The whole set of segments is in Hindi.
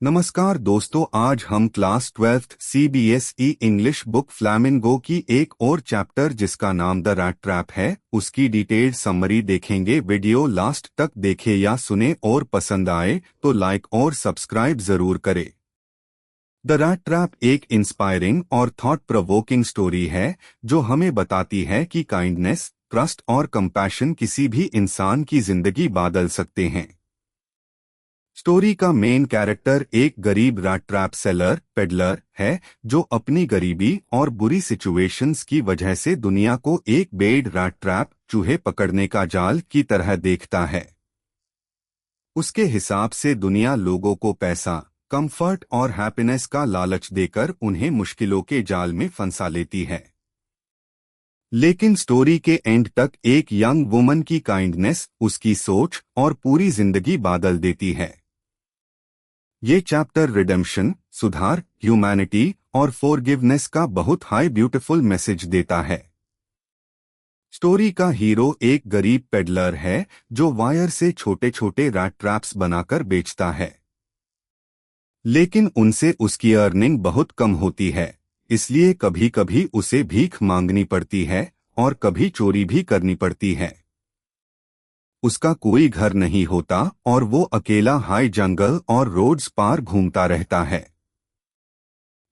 नमस्कार दोस्तों, आज हम class 12th CBSE English book flamingo की एक और चैप्टर जिसका नाम द रैट ट्रैप है उसकी डिटेल्ड समरी देखेंगे। वीडियो लास्ट तक देखें या सुने और पसंद आए तो लाइक और सब्सक्राइब जरूर करें। द रैट ट्रैप एक इंस्पायरिंग और थॉट प्रोवोकिंग स्टोरी है जो हमें बताती है कि काइंडनेस, ट्रस्ट और कंपैशन किसी भी इंसान की जिंदगी बदल सकते हैं। स्टोरी का मेन कैरेक्टर एक गरीब रैट ट्रैप सेलर पेडलर है जो अपनी गरीबी और बुरी सिचुएशंस की वजह से दुनिया को एक बेड रैट ट्रैप चूहे पकड़ने का जाल की तरह देखता है। उसके हिसाब से दुनिया लोगों को पैसा, कंफर्ट और हैप्पीनेस का लालच देकर उन्हें मुश्किलों के जाल में फंसा लेती है। लेकिन स्टोरी के एंड तक एक यंग वुमन की काइंडनेस उसकी सोच और पूरी जिंदगी बदल देती है। ये चैप्टर रिडेम्पशन, सुधार, ह्यूमैनिटी और फॉरगिवनेस का बहुत हाई ब्यूटीफुल मैसेज देता है। स्टोरी का हीरो एक गरीब पेडलर है जो वायर से छोटे छोटे रैट ट्रैप्स बनाकर बेचता है। लेकिन उनसे उसकी अर्निंग बहुत कम होती है, इसलिए कभी कभी उसे भीख मांगनी पड़ती है और कभी चोरी भी करनी पड़ती है। उसका कोई घर नहीं होता और वो अकेला हाई जंगल और रोड्स पार घूमता रहता है।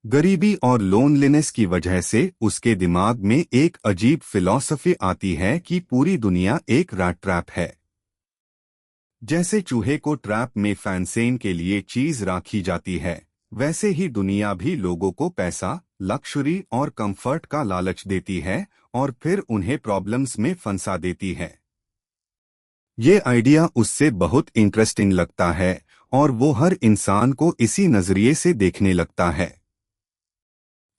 गरीबी और लोनलीनेस की वजह से उसके दिमाग में एक अजीब फिलॉसफी आती है कि पूरी दुनिया एक रैट ट्रैप है। जैसे चूहे को ट्रैप में फैंसेन के लिए चीज राखी जाती है, वैसे ही दुनिया भी लोगों को पैसा, लक्ष्री और कंफर्ट का लालच देती है और फिर उन्हें प्रॉब्लम्स में फंसा देती है। ये आइडिया उससे बहुत इंटरेस्टिंग लगता है और वो हर इंसान को इसी नजरिए से देखने लगता है।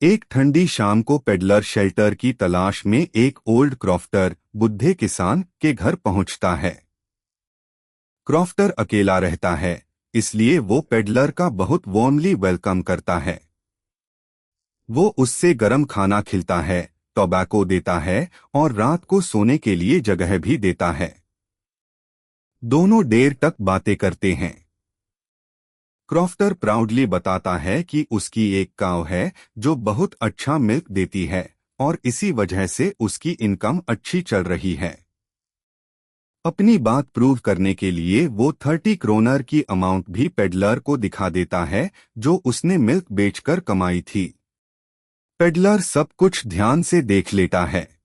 एक ठंडी शाम को पेडलर शेल्टर की तलाश में एक ओल्ड क्रॉफ्टर, बुढ़े किसान के घर पहुंचता है। क्रॉफ्टर अकेला रहता है, इसलिए वो पेडलर का बहुत वार्मली वेलकम करता है। वो उससे गरम खाना खिलाता है, टोबैको देता है और रात को सोने के लिए जगह भी देता है। दोनों देर तक बातें करते हैं। क्रॉफ्टर प्राउडली बताता है कि उसकी एक काव है जो बहुत अच्छा मिल्क देती है और इसी वजह से उसकी इनकम अच्छी चल रही है। अपनी बात प्रूव करने के लिए वो 30 क्रोनर की अमाउंट भी पेडलर को दिखा देता है जो उसने मिल्क बेचकर कमाई थी। पेडलर सब कुछ ध्यान से देख लेता है।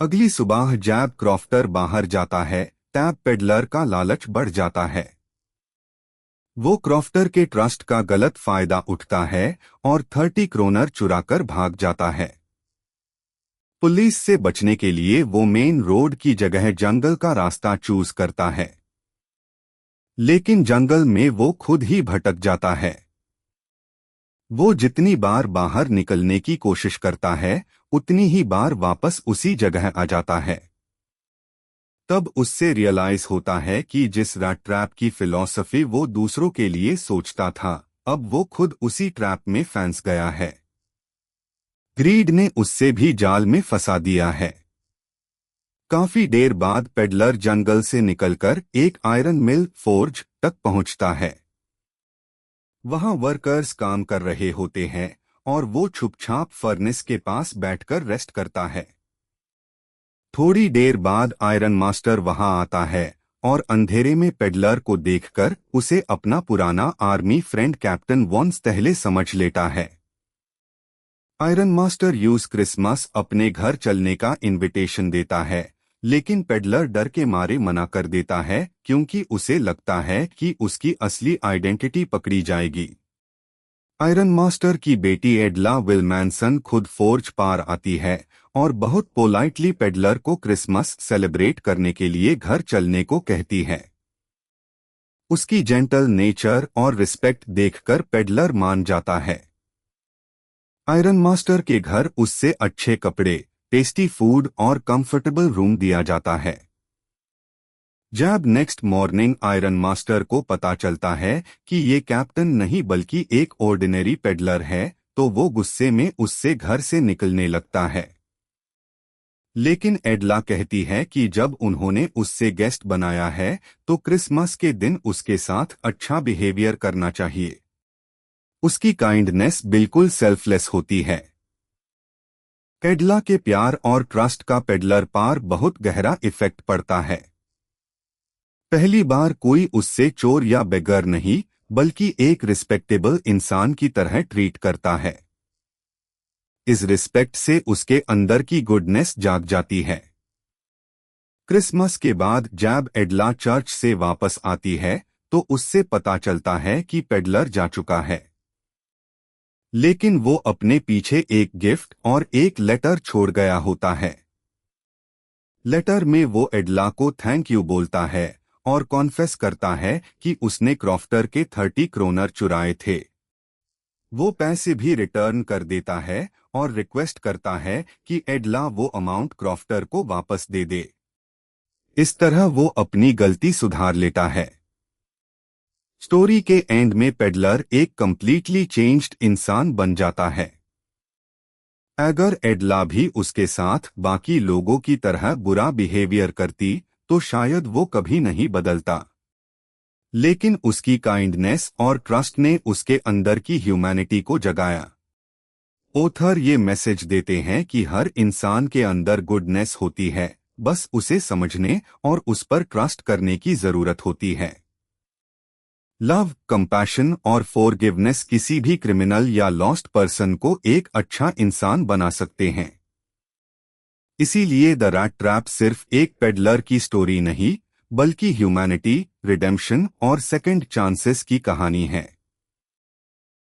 अगली सुबह जब क्रॉफ्टर बाहर जाता है तब पेडलर का लालच बढ़ जाता है। वो क्रॉफ्टर के ट्रस्ट का गलत फायदा उठता है और 30 क्रोनर चुराकर भाग जाता है। पुलिस से बचने के लिए वो मेन रोड की जगह जंगल का रास्ता चूज करता है। लेकिन जंगल में वो खुद ही भटक जाता है। वो जितनी बार बाहर निकलने की कोशिश करता है उतनी ही बार वापस उसी जगह आ जाता है। तब उससे रियलाइज होता है कि जिस रैट ट्रैप की फिलॉसफी वो दूसरों के लिए सोचता था, अब वो खुद उसी ट्रैप में फंस गया है। ग्रीड ने उससे भी जाल में फंसा दिया है। काफी देर बाद पेडलर जंगल से निकलकर एक आयरन मिल फोर्ज तक पहुंचता है। वहां वर्कर्स काम कर रहे होते हैं और वो छुपछाप फर्नेस के पास बैठकर रेस्ट करता है। थोड़ी देर बाद आयरन मास्टर वहां आता है और अंधेरे में पेडलर को देखकर उसे अपना पुराना आर्मी फ्रेंड कैप्टन वॉन स्टेहले समझ लेता है। आयरन मास्टर यूज क्रिसमस अपने घर चलने का इनविटेशन देता है, लेकिन पेडलर डर के मारे मना कर देता है क्योंकि उसे लगता है कि उसकी असली आइडेंटिटी पकड़ी जाएगी। आयरन मास्टर की बेटी एडला विलमैनसन खुद फोर्ज पार आती है और बहुत पोलाइटली पेडलर को क्रिसमस सेलिब्रेट करने के लिए घर चलने को कहती है। उसकी जेंटल नेचर और रिस्पेक्ट देखकर पेडलर मान जाता है। आयरन मास्टर के घर उससे अच्छे कपड़े, टेस्टी फूड और कंफर्टेबल रूम दिया जाता है। जब नेक्स्ट मॉर्निंग आयरन मास्टर को पता चलता है कि ये कैप्टन नहीं बल्कि एक ऑर्डिनरी पेडलर है, तो वो गुस्से में उससे घर से निकलने लगता है। लेकिन एडला कहती है कि जब उन्होंने उससे गेस्ट बनाया है तो क्रिसमस के दिन उसके साथ अच्छा बिहेवियर करना चाहिए। उसकी काइंडनेस बिल्कुल सेल्फलेस होती है। एडला के प्यार और ट्रस्ट का पेडलर पर बहुत गहरा इफेक्ट पड़ता है। पहली बार कोई उससे चोर या बेगर नहीं बल्कि एक रिस्पेक्टेबल इंसान की तरह ट्रीट करता है। इस रिस्पेक्ट से उसके अंदर की गुडनेस जाग जाती है। क्रिसमस के बाद जब एडला चर्च से वापस आती है तो उससे पता चलता है कि पेडलर जा चुका है। लेकिन वो अपने पीछे एक गिफ्ट और एक लेटर छोड़ गया होता है। लेटर में वो एडला को थैंक यू बोलता है और कॉन्फेस करता है कि उसने क्रॉफ्टर के 30 क्रोनर चुराए थे। वो पैसे भी रिटर्न कर देता है और रिक्वेस्ट करता है कि एडला वो अमाउंट क्रॉफ्टर को वापस दे दे। इस तरह वो अपनी गलती सुधार लेता है। स्टोरी के एंड में पेडलर एक कंप्लीटली चेंज्ड इंसान बन जाता है। अगर एडला भी उसके साथ बाकी लोगों की तरह बुरा बिहेवियर करती तो शायद वो कभी नहीं बदलता। लेकिन उसकी काइंडनेस और ट्रस्ट ने उसके अंदर की ह्यूमैनिटी को जगाया। ऑथर ये मैसेज देते हैं कि हर इंसान के अंदर गुडनेस होती है, बस उसे समझने और उस पर ट्रस्ट करने की जरूरत होती है। लव, कंपैशन और फॉरगिवनेस किसी भी क्रिमिनल या लॉस्ट पर्सन को एक अच्छा इंसान बना सकते हैं। इसीलिए द रैट ट्रैप सिर्फ एक पेडलर की स्टोरी नहीं बल्कि ह्यूमैनिटी, रिडेम्पशन और सेकंड चांसेस की कहानी है।